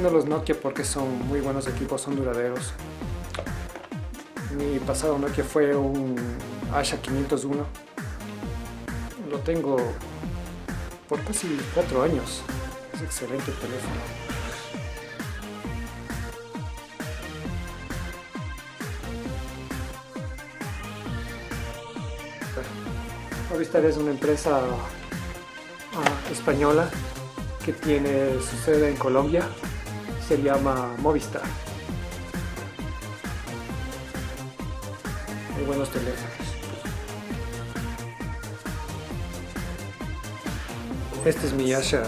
recomiendo los Nokia porque son muy buenos equipos, son duraderos. Mi pasado Nokia fue un Asha 501. Lo tengo por casi 4 años. Es excelente el teléfono. Movistar es una empresa española que tiene su sede en Colombia. Se llama Movistar. Muy buenos teléfonos. Este es mi Asha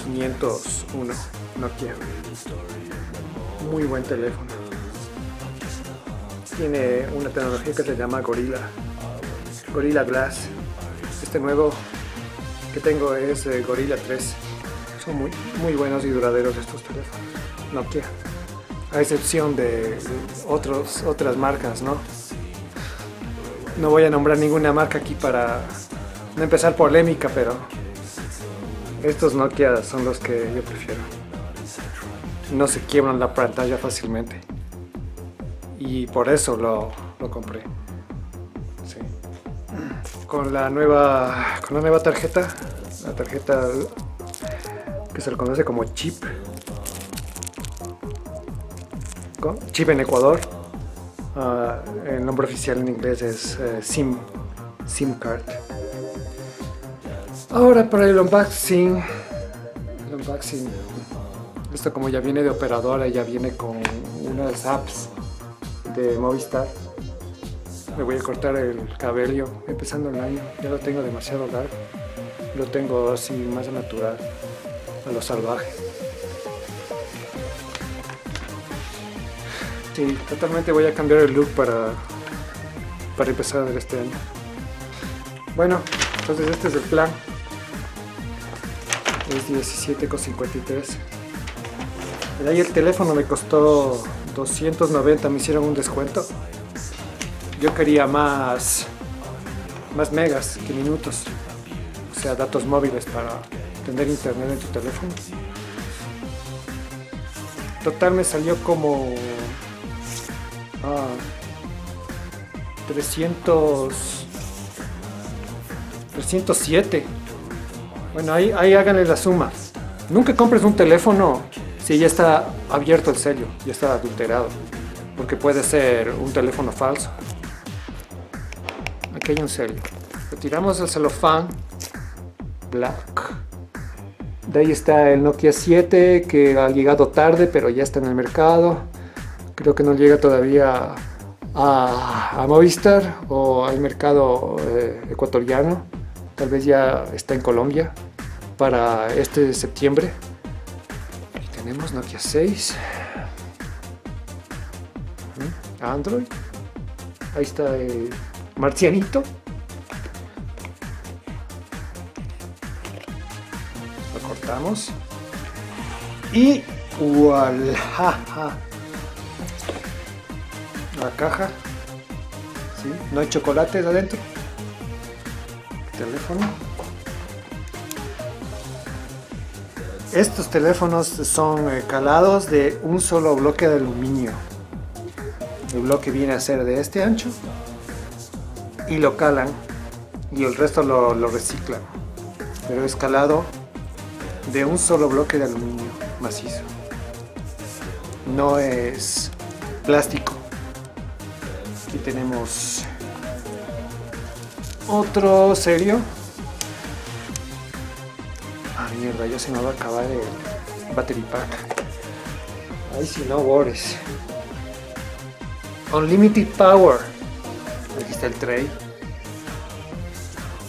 501 Nokia. Muy buen teléfono. Tiene una tecnología que se llama Gorilla Glass. Este nuevo que tengo es Gorilla 3. Son muy buenos y duraderos estos teléfonos Nokia, a excepción de otras marcas, ¿no? No voy a nombrar ninguna marca aquí para no empezar polémica, pero estos Nokia son los que yo prefiero. No se quiebran la pantalla fácilmente y por eso lo compré. Sí. Con la nueva tarjeta, la tarjeta que se le conoce como chip en Ecuador. El nombre oficial en inglés es SIM card. Ahora para el unboxing, esto como ya viene de operadora, ya viene con unas apps de Movistar. Me voy a cortar el cabello empezando el año, ya lo tengo demasiado largo, lo tengo así más natural, a lo salvaje. Sí, totalmente voy a cambiar el look para empezar este año. Bueno, entonces este es el plan. Es 17,53. De ahí el teléfono me costó 290, me hicieron un descuento. Yo quería más megas que minutos, o sea, datos móviles para tener internet en tu teléfono. Total me salió como 307. Bueno, ahí háganle la suma. Nunca compres un teléfono si ya está abierto el sello, ya está adulterado, porque puede ser un teléfono falso. Aquí hay un sello. Retiramos el celofán black. De ahí está el Nokia 7 que ha llegado tarde, pero ya está en el mercado. Creo que no llega todavía a Movistar o al mercado ecuatoriano. Tal vez ya está en Colombia para este de septiembre. Aquí tenemos Nokia 6. Android. Ahí está el marcianito. Lo cortamos. Y ¡voilà! La caja. ¿Sí? No hay chocolates adentro. Teléfono. Estos teléfonos son calados de un solo bloque de aluminio. El bloque viene a ser de este ancho y lo calan y el resto lo reciclan, pero es calado de un solo bloque de aluminio macizo, no es plástico. Aquí tenemos otro serio. Mierda, ya se me va a acabar el battery pack. Ahí sí, no worries. Unlimited power. Aquí está el tray.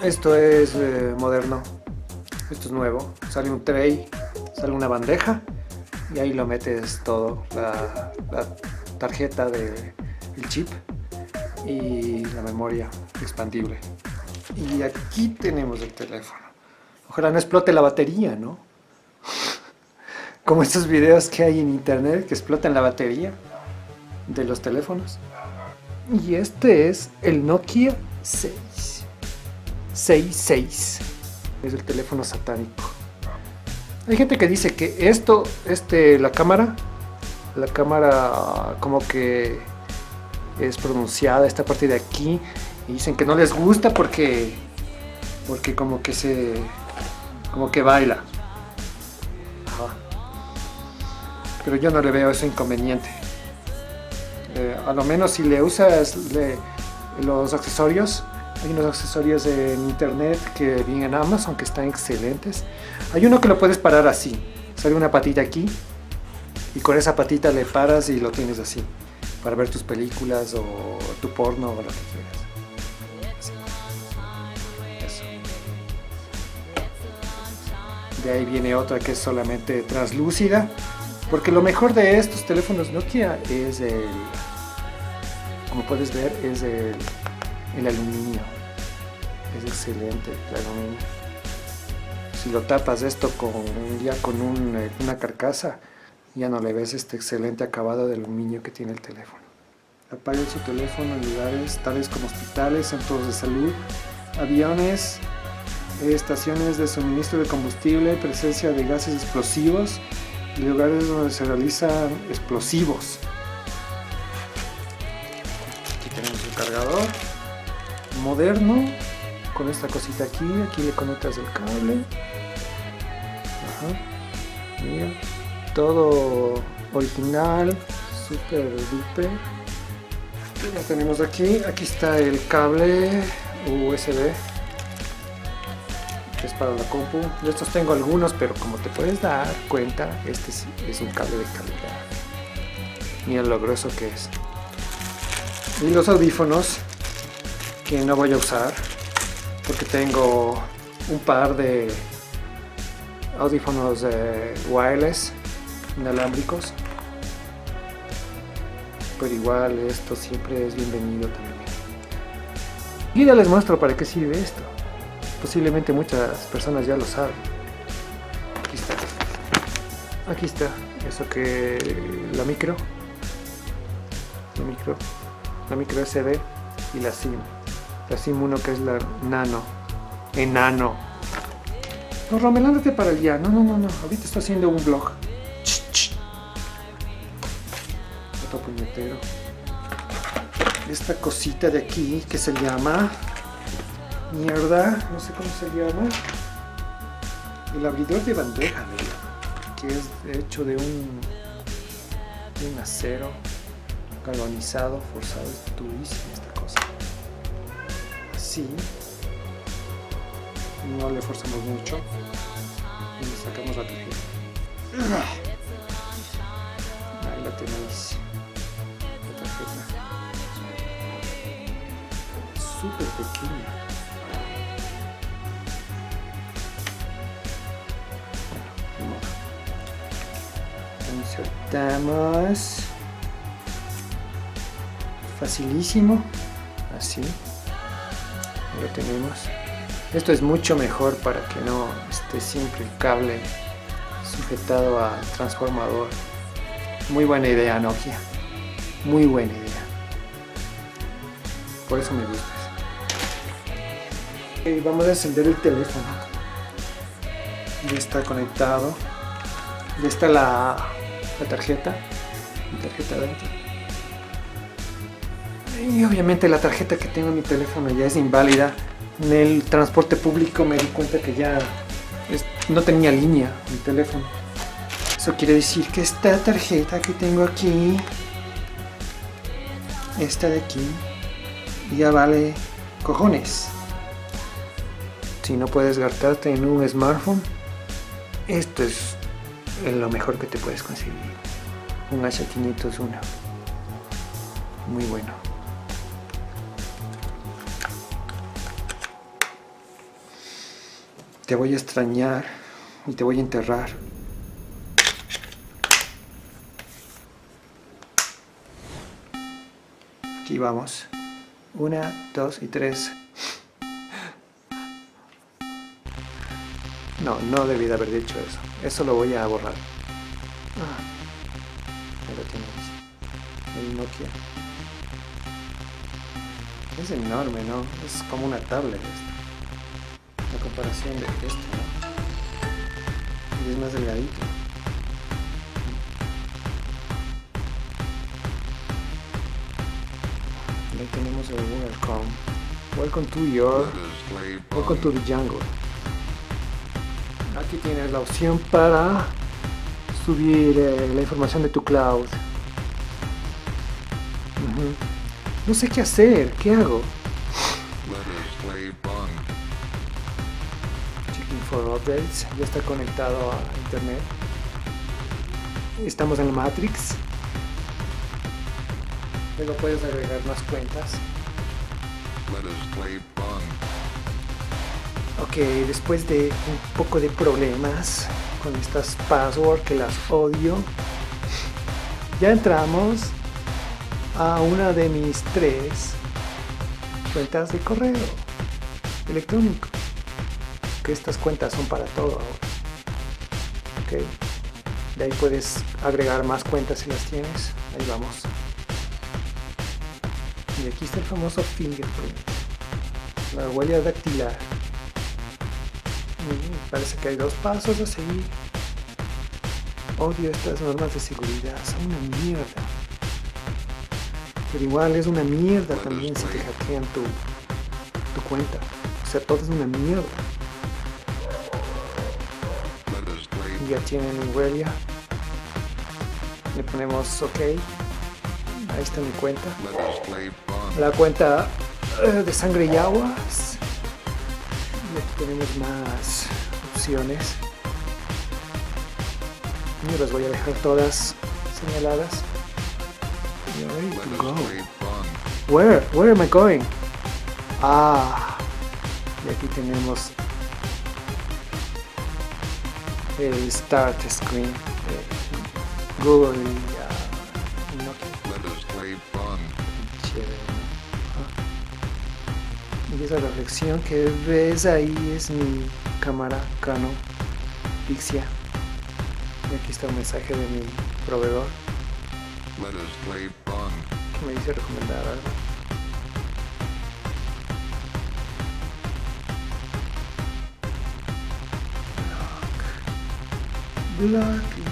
Esto es moderno. Esto es nuevo. Sale un tray, sale una bandeja y ahí lo metes todo. La tarjeta del chip y la memoria expandible. Y aquí tenemos el teléfono. Ojalá no explote la batería, ¿no? Como estos videos que hay en internet que explotan la batería de los teléfonos. Y este es el Nokia 6. 66. Es el teléfono satánico. Hay gente que dice que la cámara como que es pronunciada esta parte de aquí, y dicen que no les gusta porque como que baila. Ajá. Pero yo no le veo ese inconveniente. A lo menos si le usas los accesorios, hay unos accesorios en internet que vienen en Amazon que están excelentes. Hay uno que lo puedes parar así, sale una patita aquí y con esa patita le paras y lo tienes así para ver tus películas o tu porno o lo que quieras. Así. Eso. De ahí viene otra que es solamente translúcida, porque lo mejor de estos teléfonos Nokia es como puedes ver, es el aluminio. Es excelente el aluminio. Si lo tapas esto con una carcasa, ya no le ves este excelente acabado de aluminio que tiene el teléfono. Apaguen su teléfono en lugares tales como hospitales, centros de salud, aviones, estaciones de suministro de combustible, presencia de gases explosivos y lugares donde se realizan explosivos. Aquí tenemos un cargador moderno con esta cosita aquí le conectas el cable. Ajá. Mira, todo original, super duper. Lo tenemos aquí está el cable USB, que es para la compu. De estos tengo algunos, pero como te puedes dar cuenta, este sí es un cable de calidad. Mira lo grueso que es. Y los audífonos, que no voy a usar, porque tengo un par de audífonos wireless, inalámbricos. Pero igual esto siempre es bienvenido también. Y ya les muestro para qué sirve esto. Posiblemente muchas personas ya lo saben. Aquí está. Eso que la micro SD y la SIM. La SIM 1 que es la nano. Enano. No, Romel, ándate para allá. No. Ahorita estoy haciendo un vlog. Otro puñetero. Esta cosita de aquí que se llama... Mierda, no sé cómo se llama. El abridor de bandeja, que es hecho de un acero galvanizado, forzado. Es durísima esta cosa. Así. No le forzamos mucho. Y le sacamos la tarjeta. Ahí la tenéis. La tarjeta. Súper pequeña. Insertamos. Facilísimo. Así. Lo tenemos. Esto es mucho mejor para que no esté siempre el cable sujetado al transformador. Muy buena idea, Nokia. Muy buena idea. Por eso me gusta. Okay, vamos a encender el teléfono. Ya está conectado. Ya está la tarjeta. La tarjeta dentro. Y obviamente la tarjeta que tengo en mi teléfono ya es inválida. En el transporte público me di cuenta que ya no tenía línea mi teléfono. Eso quiere decir que esta tarjeta que tengo aquí, esta de aquí, ya vale cojones. Si no puedes gastarte en un smartphone, esto es lo mejor que te puedes conseguir. Un H501. Muy bueno. Te voy a extrañar y te voy a enterrar. Aquí vamos. 1, 2 y 3. No debí de haber dicho eso. Eso lo voy a borrar. Ahí lo tienes. El Nokia. Es enorme, ¿no? Es como una tablet esto. La comparación de esto, ¿no? y es más delgadito. Y ahí tenemos el welcome. Welcome to the jungle. Aquí tienes la opción para subir la información de tu cloud. No sé qué hacer, ¿qué hago? Checking for updates, ya está conectado a internet. Estamos en la Matrix. Luego puedes agregar más cuentas. Ok, después de un poco de problemas con estas passwords que las odio, ya entramos a una de mis 3 cuentas de correo electrónico, que estas cuentas son para todo ahora. Ok, de ahí puedes agregar más cuentas si las tienes. Ahí vamos. Y aquí está el famoso fingerprint, la huella dactilar. Parece que hay 2 pasos a seguir. Odio estas normas de seguridad, son una mierda. Pero igual es una mierda también si te hackean tu cuenta. O sea, todo es una mierda. Ya tienen mi huella. Le ponemos OK. Ahí está mi cuenta. La cuenta de sangre y aguas. Y aquí tenemos más opciones. Y las voy a dejar todas señaladas. You're ready to go. Where am I going? Ah, y aquí tenemos el Start Screen de Google y Nokia. Chévere. Y esa reflexión que ves ahí es mi cámara Canon Pixia. Y aquí está un mensaje de mi proveedor que me dice recomendar algo. Block.